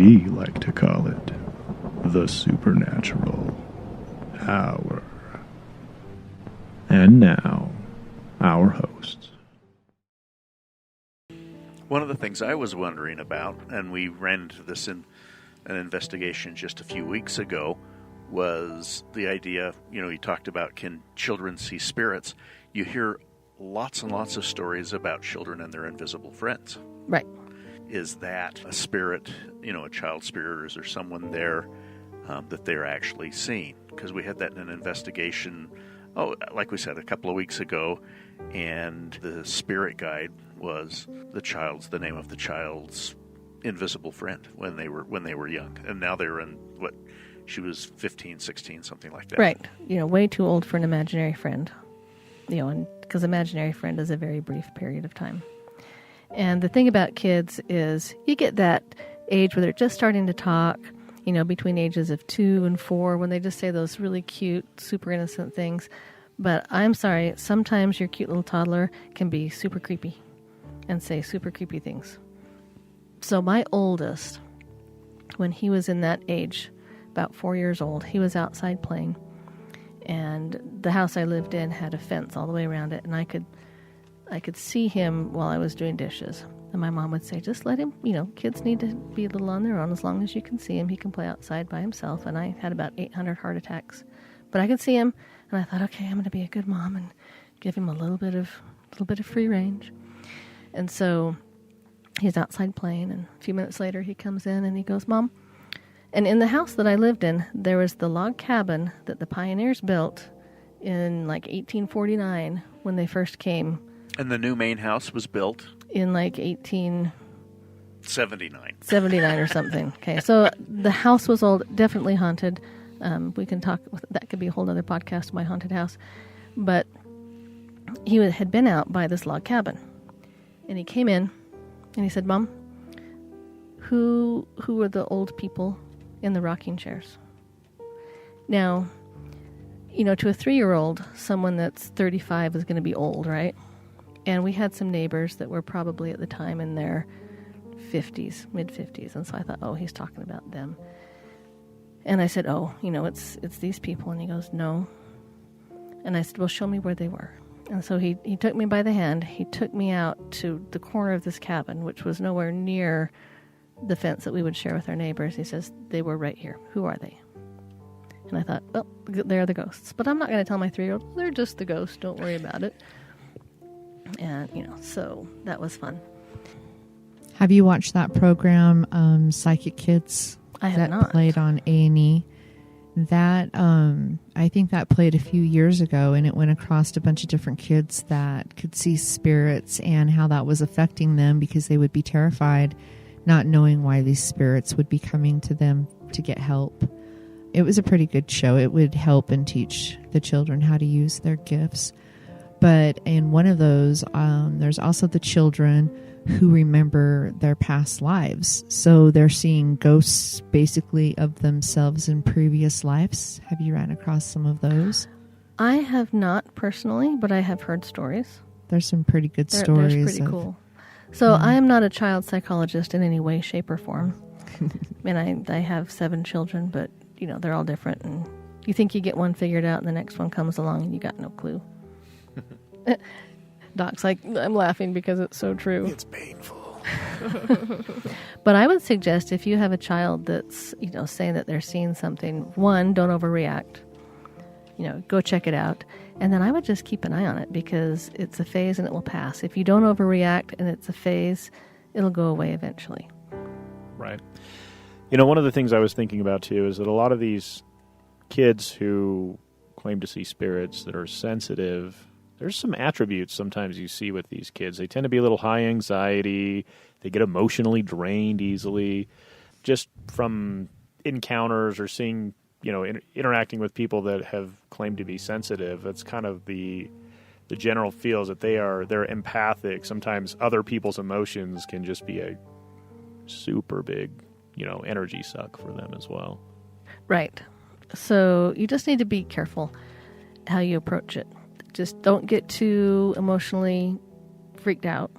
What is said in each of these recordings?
We like to call it the Supernatural Hour. And now, our hosts. One of the things I was wondering about, and we ran into this in an investigation just a few weeks ago, was the idea, you talked about, can children see spirits? You hear lots and lots of stories about children and their invisible friends. Right. Is that a spirit, a child spirit, or is there someone there that they're actually seeing? Because we had that in an investigation, like we said, a couple of weeks ago, and the spirit guide was the name of the child's invisible friend when they were young. And now they're in, she was 15, 16, something like that. Right. Way too old for an imaginary friend. And because imaginary friend is a very brief period of time. And the thing about kids is you get that age where they're just starting to talk, between ages of 2 and 4, when they just say those really cute, super innocent things. But I'm sorry, sometimes your cute little toddler can be super creepy and say super creepy things. So my oldest, when he was in that age, about 4 years old, he was outside playing. And the house I lived in had a fence all the way around it, and I could see him while I was doing dishes. And my mom would say, just let him, kids need to be a little on their own. As long as you can see him, he can play outside by himself. And I had about 800 heart attacks. But I could see him, and I thought, okay, I'm going to be a good mom and give him a little bit of free range. And so he's outside playing, and a few minutes later he comes in and he goes, Mom. And in the house that I lived in, there was the log cabin that the pioneers built in 1849 when they first came. And the new main house was built? In 1879. 79 or something. Okay, so the house was old, definitely haunted. We can talk, that could be a whole other podcast, my haunted house. But he had been out by this log cabin. And he came in and he said, Mom, who are the old people in the rocking chairs? Now, to a 3-year-old, someone that's 35 is going to be old, right? And we had some neighbors that were probably at the time in their 50s, mid-50s. And so I thought, he's talking about them. And I said, it's these people. And he goes, no. And I said, well, show me where they were. And so he took me by the hand. He took me out to the corner of this cabin, which was nowhere near the fence that we would share with our neighbors. He says, they were right here. Who are they? And I thought, well, they're the ghosts. But I'm not going to tell my 3-year-old, well, they're just the ghosts. Don't worry about it. And, so that was fun. Have you watched that program, Psychic Kids? I have not. That played on A&E. That, I think that played a few years ago, and it went across a bunch of different kids that could see spirits and how that was affecting them because they would be terrified, not knowing why these spirits would be coming to them to get help. It was a pretty good show. It would help and teach the children how to use their gifts. But in one of those, there's also the children who remember their past lives. So they're seeing ghosts basically of themselves in previous lives. Have you ran across some of those? I have not personally, but I have heard stories. There's some pretty good stories. They're pretty cool. So I am not a child psychologist in any way, shape, or form. I have 7 children, but, they're all different. And you think you get one figured out, and the next one comes along, and you got no clue. Doc's like, I'm laughing because it's so true. It's painful. But I would suggest if you have a child that's, saying that they're seeing something, 1, don't overreact. Go check it out. And then I would just keep an eye on it because it's a phase and it will pass. If you don't overreact and it's a phase, it'll go away eventually. Right. One of the things I was thinking about too is that a lot of these kids who claim to see spirits that are sensitive, there's some attributes sometimes you see with these kids. They tend to be a little high anxiety. They get emotionally drained easily just from encounters or seeing, interacting with people that have claimed to be sensitive. That's kind of the general feels that they're empathic. Sometimes other people's emotions can just be a super big, energy suck for them as well. Right. So you just need to be careful how you approach it. Just don't get too emotionally freaked out.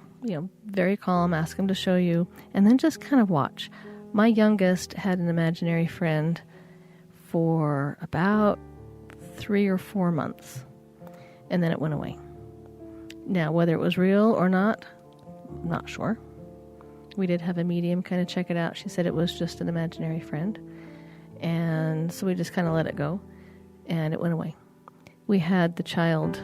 Very calm, ask them to show you, and then just kind of watch. My youngest had an imaginary friend for about 3 or 4 months, and then it went away. Now, whether it was real or not, I'm not sure. We did have a medium kind of check it out. She said it was just an imaginary friend, and so we just kind of let it go, and it went away. We had the child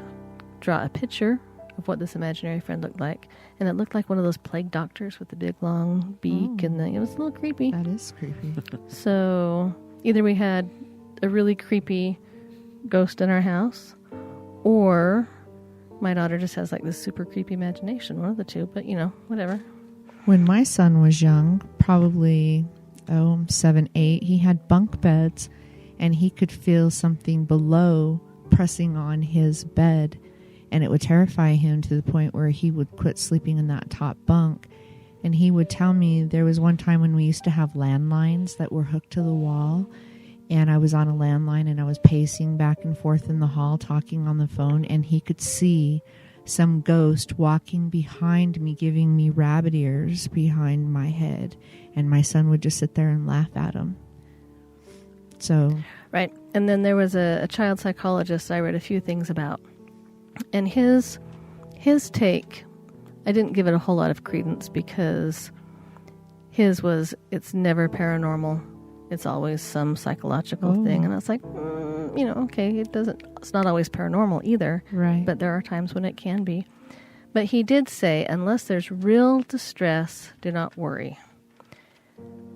draw a picture of what this imaginary friend looked like, and it looked like one of those plague doctors with the big long beak, and it was a little creepy. That is creepy. So either we had a really creepy ghost in our house, or my daughter just has like this super creepy imagination, one of the two, but whatever. When my son was young, probably 7, 8, he had bunk beds, and he could feel something below pressing on his bed, and it would terrify him to the point where he would quit sleeping in that top bunk. And he would tell me there was one time when we used to have landlines that were hooked to the wall, and I was on a landline and I was pacing back and forth in the hall talking on the phone, and he could see some ghost walking behind me, giving me rabbit ears behind my head, and my son would just sit there and laugh at him. So right. And then there was a child psychologist I read a few things about, and his take, I didn't give it a whole lot of credence, because his was, it's never paranormal, it's always some psychological thing. And I was like, okay, it's not always paranormal either, right, but there are times when it can be. But he did say, unless there's real distress, do not worry.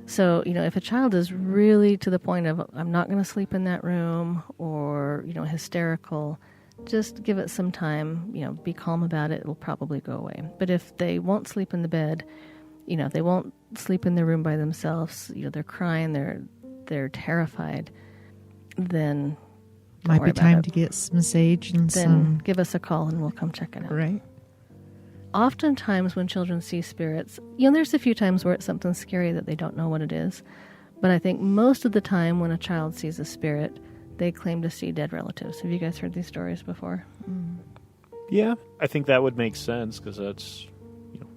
So, if a child is really to the point of, I'm not going to sleep in that room, or, hysterical, just give it some time, be calm about it. It'll probably go away. But if they won't sleep in the bed, they won't sleep in their room by themselves, they're crying, they're terrified, then might be time to get some sage and then give us a call and we'll come check it out. Right. Oftentimes when children see spirits, there's a few times where it's something scary that they don't know what it is. But I think most of the time when a child sees a spirit, they claim to see dead relatives. Have you guys heard these stories before? Mm. Yeah, I think that would make sense, because that's,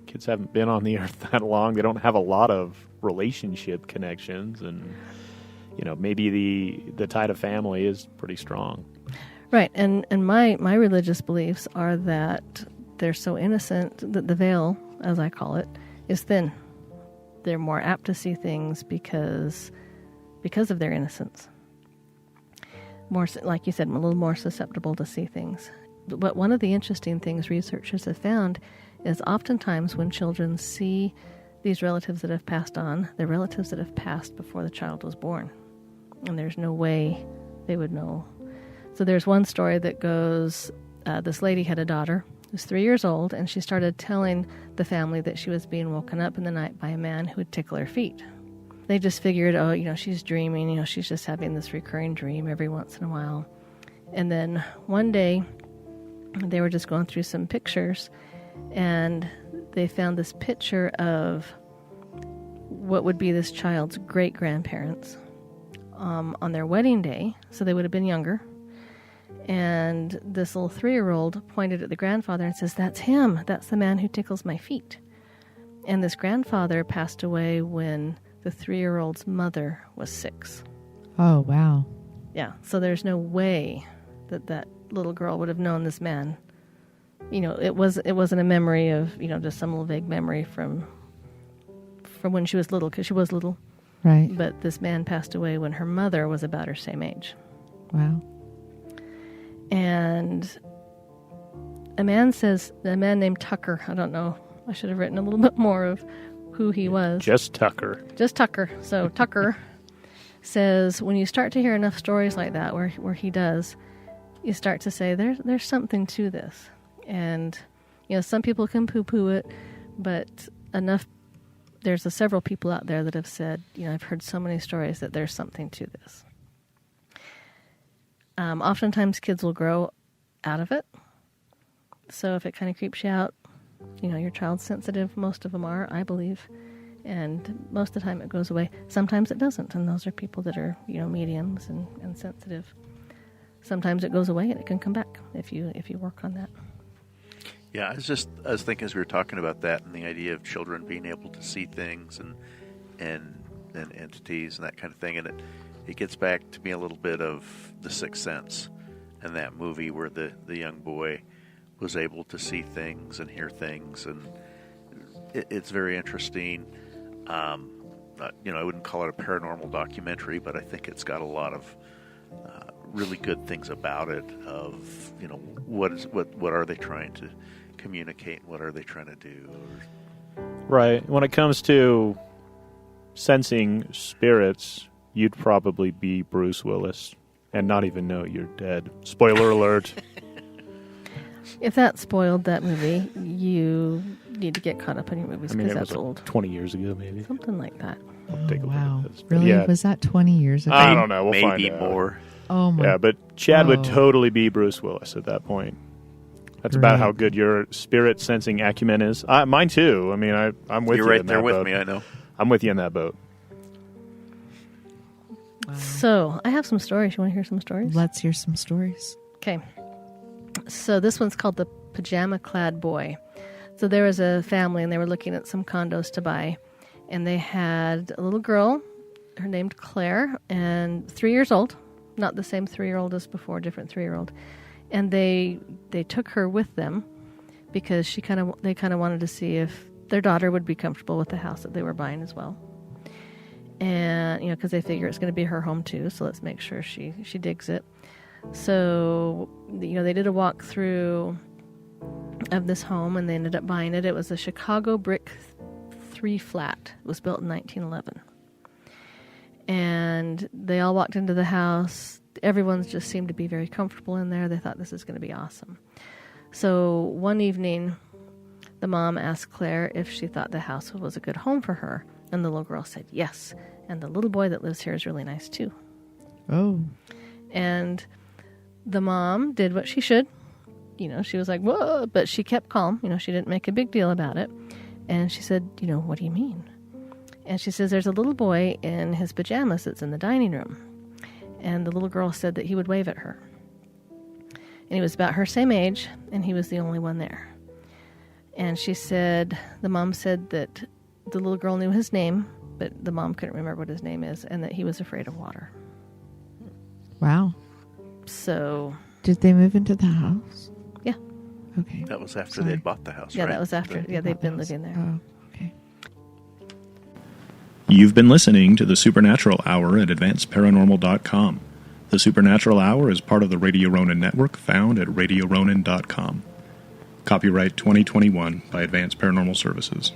kids haven't been on the earth that long. They don't have a lot of relationship connections, and maybe the tie to family is pretty strong. Right, and my religious beliefs are that they're so innocent that the veil, as I call it, is thin. They're more apt to see things because of their innocence. More, like you said, a little more susceptible to see things. But one of the interesting things researchers have found is oftentimes when children see these relatives that have passed on, they're relatives that have passed before the child was born. And there's no way they would know. So there's one story that goes, this lady had a daughter who's 3 years old, and she started telling the family that she was being woken up in the night by a man who would tickle her feet. They just figured, she's dreaming, she's just having this recurring dream every once in a while. And then one day, they were just going through some pictures, and they found this picture of what would be this child's great-grandparents on their wedding day, so they would have been younger. And this little 3-year-old pointed at the grandfather and says, "That's him. That's the man who tickles my feet." And this grandfather passed away when the 3-year-old's mother was 6. Oh, wow. Yeah, so there's no way that little girl would have known this man. It wasn't a memory of, just some little vague memory from when she was little, because she was little. Right. But this man passed away when her mother was about her same age. Wow. And a man named Tucker, I don't know, I should have written a little bit more of who he was. Just Tucker. So Tucker says, when you start to hear enough stories like that, where he does, you start to say, there's something to this. And, some people can poo-poo it, but there's several people out there that have said, I've heard so many stories that there's something to this. Oftentimes kids will grow out of it. So if it kind of creeps you out, your child's sensitive. Most of them are, I believe. And most of the time it goes away. Sometimes it doesn't. And those are people that are, mediums and sensitive. Sometimes it goes away and it can come back if you work on that. Yeah, I was thinking as we were talking about that, and the idea of children being able to see things and and entities and that kind of thing. And it gets back to me a little bit of The Sixth Sense and that movie where the young boy was able to see things and hear things, and it's very interesting. I wouldn't call it a paranormal documentary, but I think it's got a lot of really good things about it. Of what are they trying to communicate? What are they trying to do? Right. When it comes to sensing spirits, you'd probably be Bruce Willis and not even know you're dead. Spoiler alert. If that spoiled that movie, you need to get caught up on your movies because it that's was old. 20 years ago, maybe. Something like that. I'll take a Wow. look at this. But Really? yeah, Was that 20 years ago? I don't know. We'll Maybe find out. more. Oh, my. Yeah, but Chad would Oh. totally be Bruce Willis at that point. That's about Great. how good your spirit sensing acumen is. Mine too. I mean, I'm with You're you right in there that with boat. me, I know. I'm with you in that boat. So I have some stories. You want to hear some stories? Let's hear some stories. Okay. So this one's called The Pajama Clad Boy. So there was a family and they were looking at some condos to buy. And they had a little girl, her named Claire, and 3 years old. Not the same 3-year-old as before, different 3-year-old. And they took her with them because they kind of wanted to see if their daughter would be comfortable with the house that they were buying as well. And, because they figure it's going to be her home too, so let's make sure she digs it. So, they did a walkthrough of this home, and they ended up buying it. It was a Chicago brick 3-flat. It was built in 1911. And they all walked into the house. Everyone's just seemed to be very comfortable in there. They thought this is going to be awesome. So one evening, the mom asked Claire if she thought the house was a good home for her. And the little girl said yes. And the little boy that lives here is really nice too. Oh. And the mom did what she should. She was like, whoa, but she kept calm. She didn't make a big deal about it. And she said, what do you mean? And she says, there's a little boy in his pajamas that's in the dining room. And the little girl said that he would wave at her. And he was about her same age, and he was the only one there. And she said, the mom said that the little girl knew his name, but the mom couldn't remember what his name is, and that he was afraid of water. Wow. So, Did they move into the house? yeah. Okay. That was after Sorry. they'd bought the house, Yeah, right? that was after. Yeah, they've been living there. Oh, okay. You've been listening to the Supernatural Hour at AdvancedParanormal.com. The Supernatural Hour is part of the Radio Ronin Network, found at RadioRonin.com. Copyright 2021 by Advanced Paranormal Services.